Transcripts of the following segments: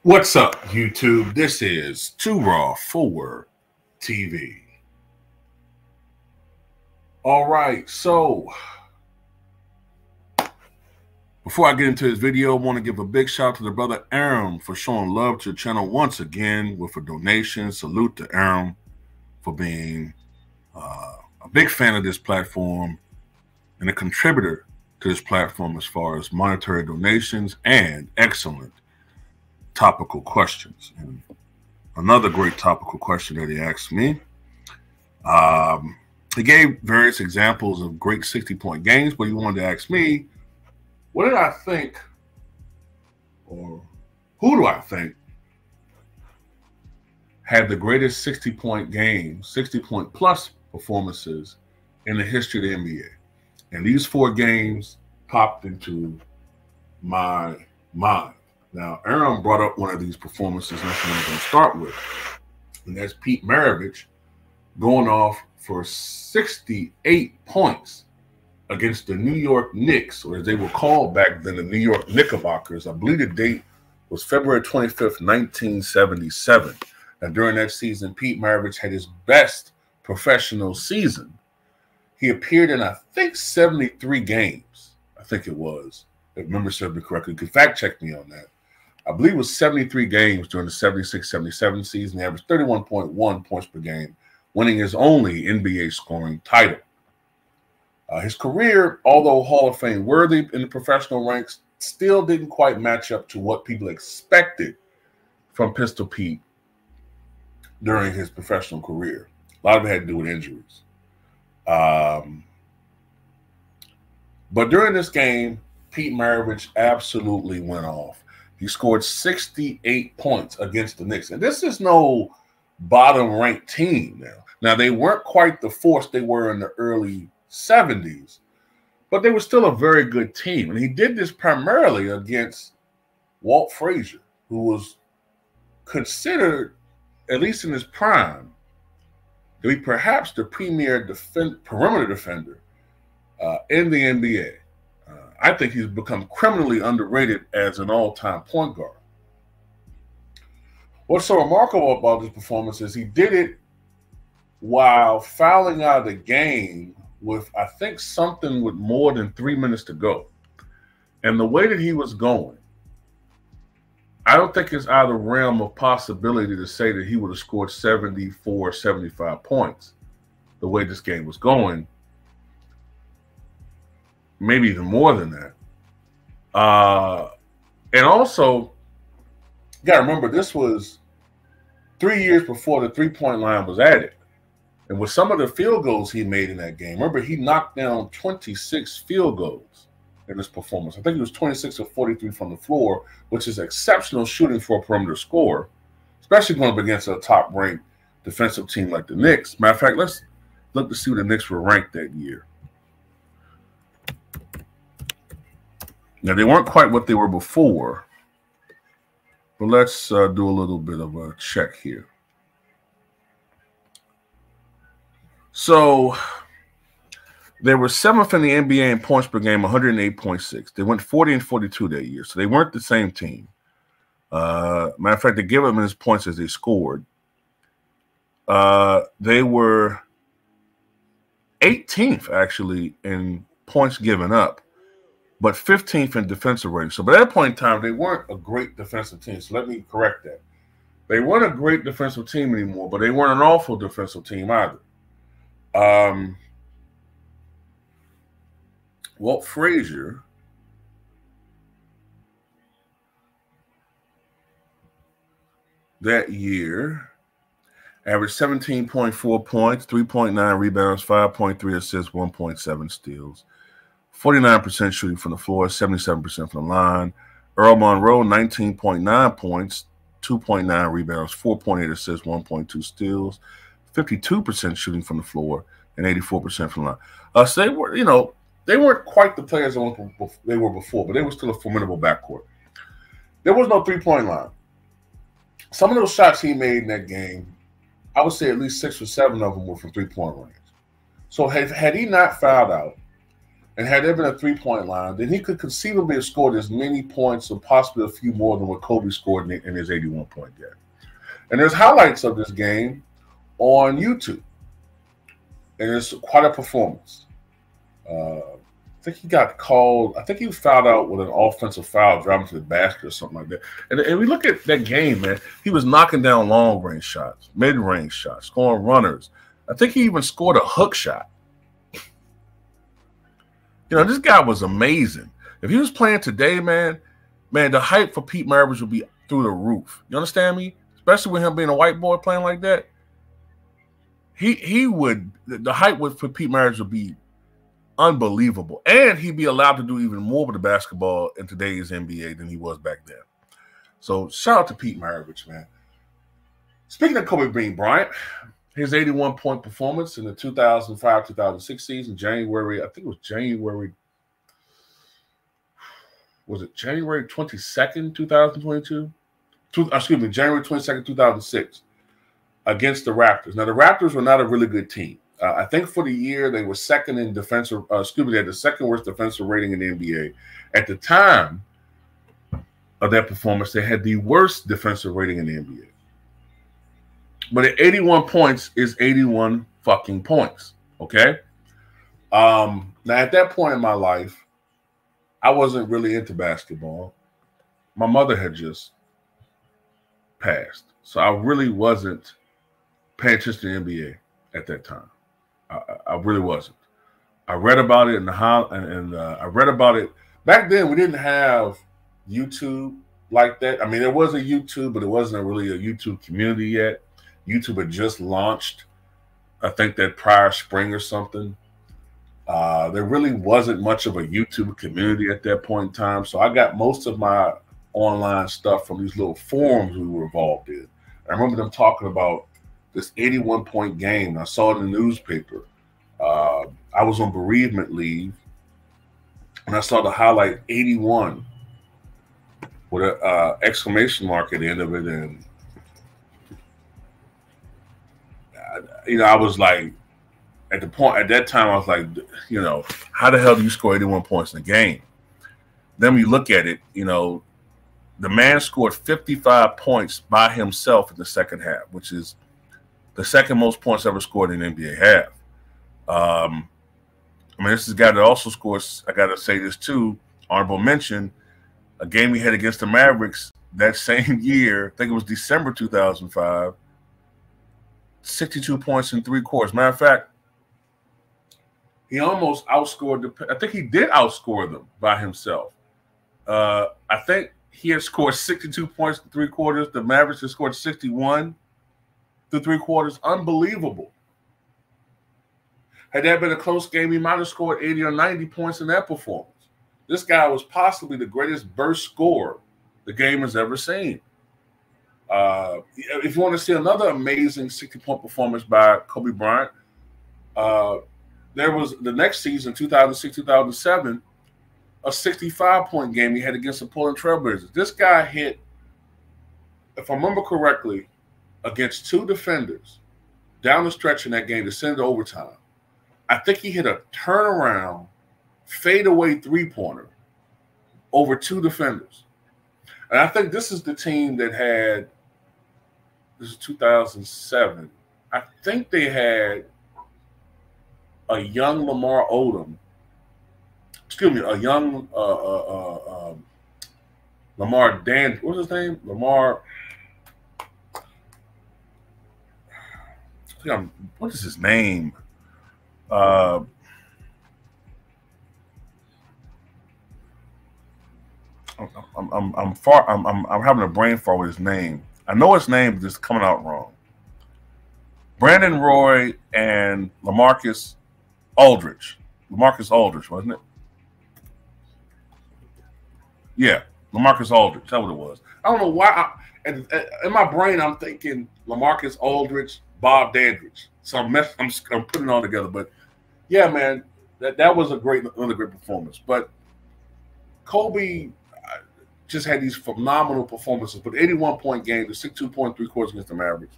What's up, YouTube? This is Too Raw for TV. All right, so before I get into this video, I want to give a big shout out to the brother Aram for showing love to the channel once again with a donation. Salute to Aram for being a big fan of this platform and a contributor to this platform as far as monetary donations and excellent topical questions. And another great topical question that he asked me, he gave various examples of great 60-point games, but he wanted to ask me, what did I think, or who do I think had the greatest 60-point games, 60-point plus performances in the history of the NBA? And these four games popped into my mind. Now, Aram brought up one of these performances, and that's what I'm going to start with. And that's Pete Maravich going off for 68 points against the New York Knicks, or as they were called back then, the New York Knickerbockers. I believe the date was February 25th, 1977. Now, during that season, Pete Maravich had his best professional season. He appeared in, I think, 73 games. I think it was, if memory serves me correctly. You can fact check me on that. I believe it was 73 games during the 76-77 season. He averaged 31.1 points per game, winning his only NBA scoring title. His career, although Hall of Fame worthy in the professional ranks, still didn't quite match up to what people expected from Pistol Pete during his professional career. A lot of it had to do with injuries. But during this game, Pete Maravich absolutely went off. He scored 68 points against the Knicks. And this is no bottom-ranked team now. Now, they weren't quite the force they were in the early 70s, but they were still a very good team. And he did this primarily against Walt Frazier, who was considered, at least in his prime, to be perhaps the premier perimeter defender in the NBA. I think he's become criminally underrated as an all-time point guard. What's so remarkable about this performance is he did it while fouling out of the game with, I think, something with more than 3 minutes to go. And the way that he was going, I don't think it's out of the realm of possibility to say that he would have scored 74, 75 points the way this game was going. Maybe even more than that. And also, you got to remember, this was 3 years before the three-point line was added. And with some of the field goals he made in that game, remember, he knocked down 26 field goals in this performance. I think it was 26 of 43 from the floor, which is exceptional shooting for a perimeter scorer, especially going up against a top-ranked defensive team like the Knicks. Matter of fact, let's look to see where the Knicks were ranked that year. Now, they weren't quite what they were before, but let's do a little bit of a check here. So they were 7th in the NBA in points per game, 108.6. They went 40 and 42 that year, so they weren't the same team. Matter of fact, they give them as points as they scored. They were 18th, actually, in points given up, but 15th in defensive rating. So by that point in time, they weren't a great defensive team. So let me correct that. They weren't a great defensive team anymore, but they weren't an awful defensive team either. Walt Frazier that year averaged 17.4 points, 3.9 rebounds, 5.3 assists, 1.7 steals. 49% shooting from the floor, 77% from the line. Earl Monroe, 19.9 points, 2.9 rebounds, 4.8 assists, 1.2 steals, 52% shooting from the floor, and 84% from the line. So they were, they weren't quite the players they were before, but they were still a formidable backcourt. There was no three-point line. Some of those shots he made in that game, I would say at least 6 or 7 of them were from three-point range. So had he not fouled out, And had there been a three-point line, then he could conceivably have scored as many points or possibly a few more than what Kobe scored in his 81-point game. And there's highlights of this game on YouTube. And it's quite a performance. I think he got called. I think he was fouled out with an offensive foul driving to the basket or something like that. And we look at that game, man. He was knocking down long-range shots, mid-range shots, scoring runners. I think he even scored a hook shot. You know, this guy was amazing. If he was playing today, man, the hype for Pete Maravich would be through the roof. You understand me? Especially with him being a white boy playing like that. He would, the hype for Pete Maravich would be unbelievable. And he'd be allowed to do even more with the basketball in today's NBA than he was back then. So shout out to Pete Maravich, man. Speaking of Kobe Bean Bryant, his 81-point performance in the 2005-2006 season, January 22nd, 2022? January 22nd, 2006, against the Raptors. Now, the Raptors were not a really good team. I think for the year, they were second in defensive, they had the second worst defensive rating in the NBA. At the time of that performance, they had the worst defensive rating in the NBA. But at 81 points is 81 fucking points, okay? Now, at that point in my life, I wasn't really into basketball. My mother had just passed. So I really wasn't paying attention to the NBA at that time. I really wasn't. I read about it I read about it. Back then, we didn't have YouTube like that. I mean, there was a YouTube, but it wasn't really a YouTube community yet. YouTube had just launched, I think, that prior spring or something. There really wasn't much of a YouTube community at that point in time. So I got most of my online stuff from these little forums we were involved in. I remember them talking about this 81-point game. I saw it in the newspaper. I was on bereavement leave, and I saw the highlight 81 with an exclamation mark at the end of it. And, I was like, at that time, I was like, how the hell do you score 81 points in a game? Then we look at it, the man scored 55 points by himself in the second half, which is the second most points ever scored in an NBA half. This is a guy that also scores, I got to say this too, honorable mention, a game he had against the Mavericks that same year, I think it was December 2005, 62 points in 3 quarters. Matter of fact, he almost outscored I think he did outscore them by himself. I think he had scored 62 points in 3 quarters. The Mavericks had scored 61 through 3 quarters. Unbelievable. Had that been a close game, he might have scored 80 or 90 points in that performance. This guy was possibly the greatest burst scorer the game has ever seen. If you want to see another amazing 60-point performance by Kobe Bryant, there was the next season, 2006-2007, a 65-point game he had against the Portland Trailblazers. This guy hit, if I remember correctly, against 2 defenders down the stretch in that game to send it to overtime. I think he hit a turnaround, fadeaway three-pointer over 2 defenders. And I think this is the team that had, this is 2007. I think they had a young Lamar Odom. A young Lamar Dan. What's his name? Lamar. What is his name? I'm having a brain fart with his name. I know his name, but it's coming out wrong. Brandon Roy and LaMarcus Aldridge. LaMarcus Aldridge, wasn't it? Yeah, LaMarcus Aldridge. That's what it was. I don't know why. In my brain, I'm thinking LaMarcus Aldridge, Bob Dandridge. So I'm putting it all together. But yeah, man, that was another great performance. But Kobe just had these phenomenal performances. But 81-point game, the 62-point 3 quarters against the Mavericks.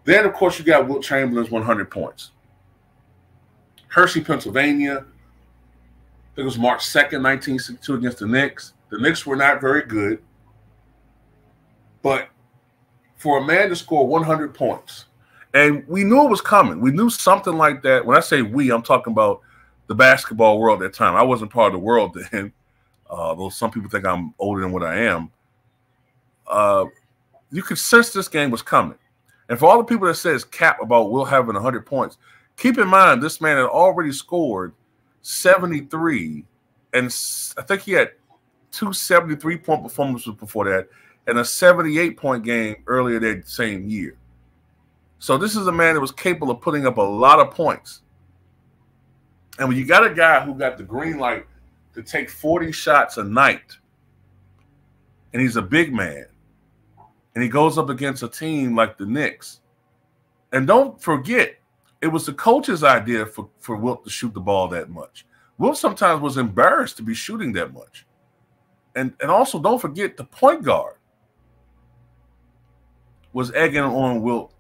Then, of course, you got Wilt Chamberlain's 100 points. Hershey, Pennsylvania, think it was March 2nd, 1962 against the Knicks. The Knicks were not very good. But for a man to score 100 points, and we knew it was coming. We knew something like that. When I say we, I'm talking about the basketball world at that time. I wasn't part of the world then, though some people think I'm older than what I am. You could sense this game was coming. And for all the people that says cap about Wilt having 100 points, keep in mind this man had already scored 73, and I think he had 2 73-point performances before that, and a 78-point game earlier that same year. So this is a man that was capable of putting up a lot of points. And when you got a guy who got the green light to take 40 shots a night, and he's a big man, and he goes up against a team like the Knicks, and don't forget, it was the coach's idea for Wilt to shoot the ball that much. Wilt sometimes was embarrassed to be shooting that much. And also don't forget the point guard was egging on Wilt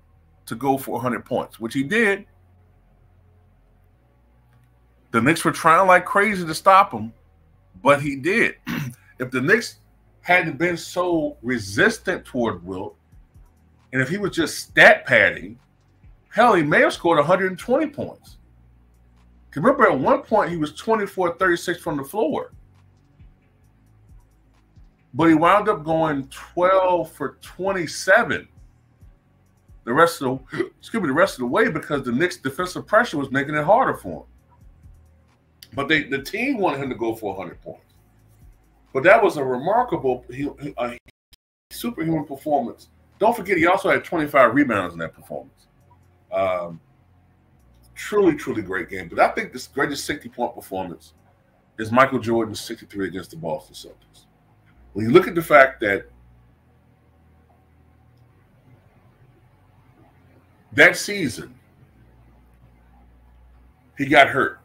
to go for 100 points, which he did. The Knicks were trying like crazy to stop him, but he did. If the Knicks hadn't been so resistant toward Wilt, and if he was just stat padding, hell, he may have scored 120 points. Remember, at one point, he was 24-36 from the floor. But he wound up going 12 for 27 the rest of the way because the Knicks' defensive pressure was making it harder for him. But the team wanted him to go for 100 points. But that was a remarkable superhuman performance. Don't forget, he also had 25 rebounds in that performance. Truly, truly great game. But I think the greatest 60-point performance is Michael Jordan's 63 against the Boston Celtics. When you look at the fact that that season, he got hurt.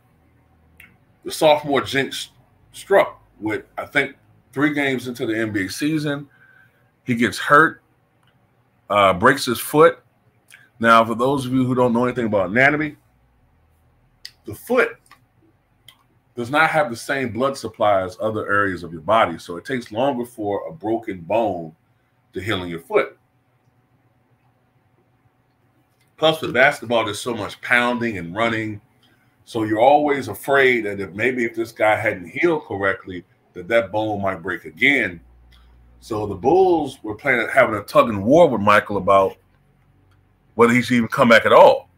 The sophomore jinx struck with, I think, 3 games into the NBA season. He gets hurt, breaks his foot. Now, for those of you who don't know anything about anatomy, the foot does not have the same blood supply as other areas of your body, so it takes longer for a broken bone to heal in your foot. Plus, with basketball, there's so much pounding and running, so you're always afraid that if this guy hadn't healed correctly, that bone might break again. So the Bulls were having a tug and war with Michael about whether he should even come back at all.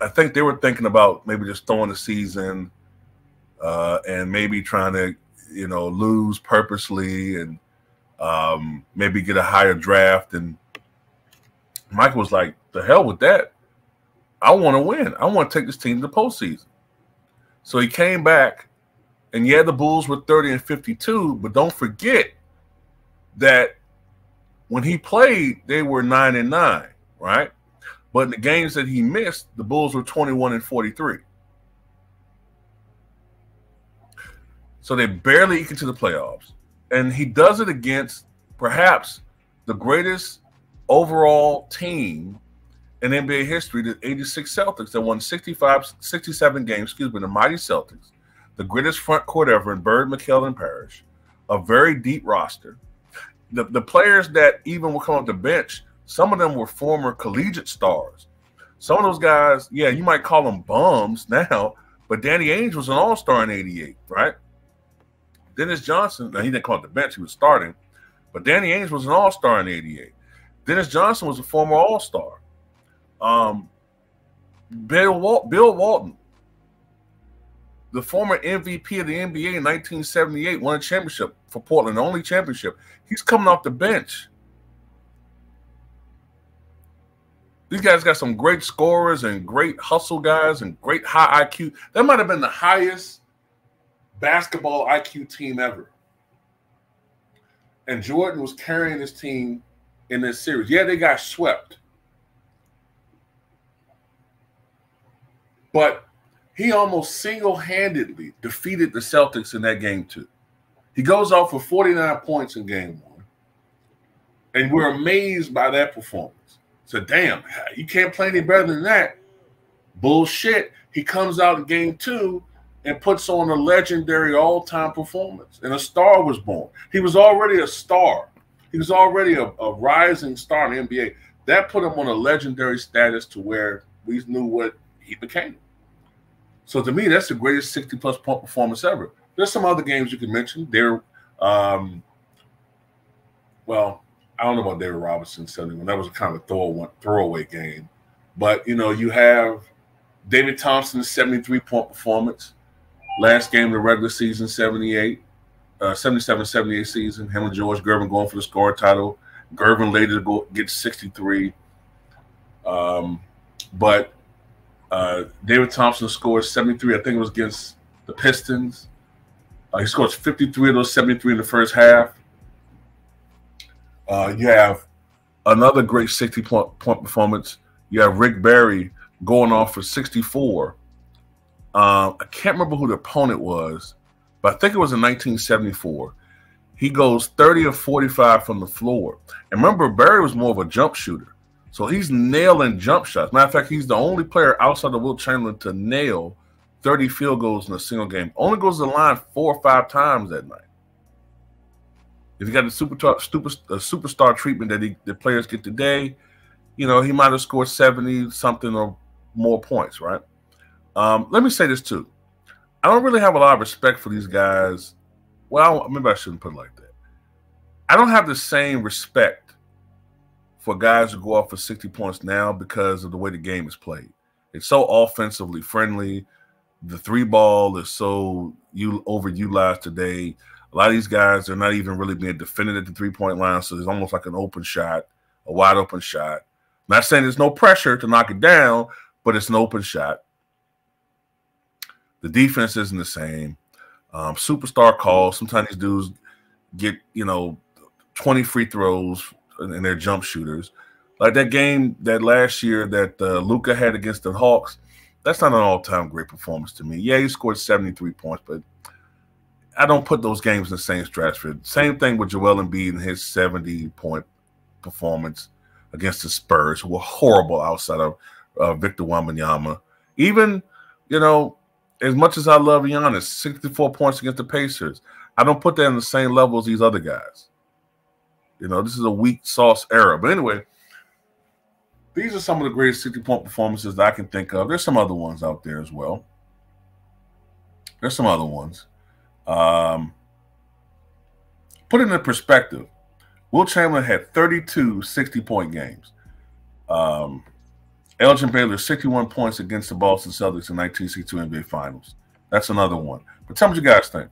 I think they were thinking about maybe just throwing the season and maybe trying to, lose purposely and maybe get a higher draft. And Michael was like, the hell with that. I want to win. I want to take this team to the postseason. So he came back, and yeah, the Bulls were 30-52, but don't forget that when he played, they were 9-9, right? But in the games that he missed, the Bulls were 21-43. So they barely eked into the playoffs. And he does it against perhaps the greatest overall team in NBA history, the 86 Celtics that won 67 games, the mighty Celtics, the greatest front court ever in Bird, McHale, and Parrish, a very deep roster. The players that even will come off the bench, some of them were former collegiate stars. Some of those guys, yeah, you might call them bums now, but Danny Ainge was an all-star in '88, right? Dennis Johnson, now he didn't come off the bench, he was starting, but Danny Ainge was an all-star in '88. Dennis Johnson was a former all-star. Bill Walton, the former MVP of the NBA in 1978, won a championship for Portland, the only championship. He's coming off the bench. These guys got some great scorers and great hustle guys and great high IQ. That might have been the highest basketball IQ team ever. And Jordan was carrying his team in this series. Yeah, they got swept. But he almost single-handedly defeated the Celtics in that game too. He goes off for 49 points in game 1. And we're amazed by that performance. So, damn, you can't play any better than that. Bullshit. He comes out in game 2 and puts on a legendary all-time performance, and a star was born. He was already a star. He was already a rising star in the NBA. That put him on a legendary status to where we knew what he became. So to me, that's the greatest 60-plus point performance ever. There's some other games you can mention. Well, I don't know about David Robinson 71. That was a kind of throwaway game. But, you know, you have David Thompson's 73-point performance. Last game of the regular season, 77-78 season. Him and George Gervin going for the scoring title. Gervin later gets 63. But David Thompson scored 73. I think it was against the Pistons. He scored 53 of those 73 in the first half. You have another great 60-point performance. You have Rick Barry going off for 64. I can't remember who the opponent was, but I think it was in 1974. He goes 30 of 45 from the floor. And remember, Barry was more of a jump shooter. So he's nailing jump shots. Matter of fact, he's the only player outside of Wilt Chamberlain to nail 30 field goals in a single game. Only goes to the line 4 or 5 times that night. If you got the superstar treatment that the players get today, you know, he might have scored 70-something or more points, right? Let me say this, too. I don't really have a lot of respect for these guys. Well, maybe I shouldn't put it like that. I don't have the same respect for guys who go off for 60 points now because of the way the game is played. It's so offensively friendly. The 3-ball is so overutilized today. A lot of these guys are not even really being defended at the 3-point line, so it's almost like an open shot, a wide open shot. I'm not saying there's no pressure to knock it down, but it's an open shot. The defense isn't the same. Superstar calls. Sometimes these dudes get, 20 free throws and they're jump shooters. Like that game that last year that Luka had against the Hawks, that's not an all-time great performance to me. Yeah, he scored 73 points, but I don't put those games in the same stratosphere. Same thing with Joel Embiid and his 70-point performance against the Spurs, who were horrible outside of Victor Wembanyama. Even, as much as I love Giannis, 64 points against the Pacers, I don't put that in the same level as these other guys. This is a weak sauce era. But anyway, these are some of the greatest 60-point performances that I can think of. There's some other ones out there as well. There's some other ones. Put it in perspective. Wilt Chamberlain had 32 60-point games. Elgin Baylor, 61 points against the Boston Celtics in 1962 NBA Finals. That's another one. But tell me what you guys think.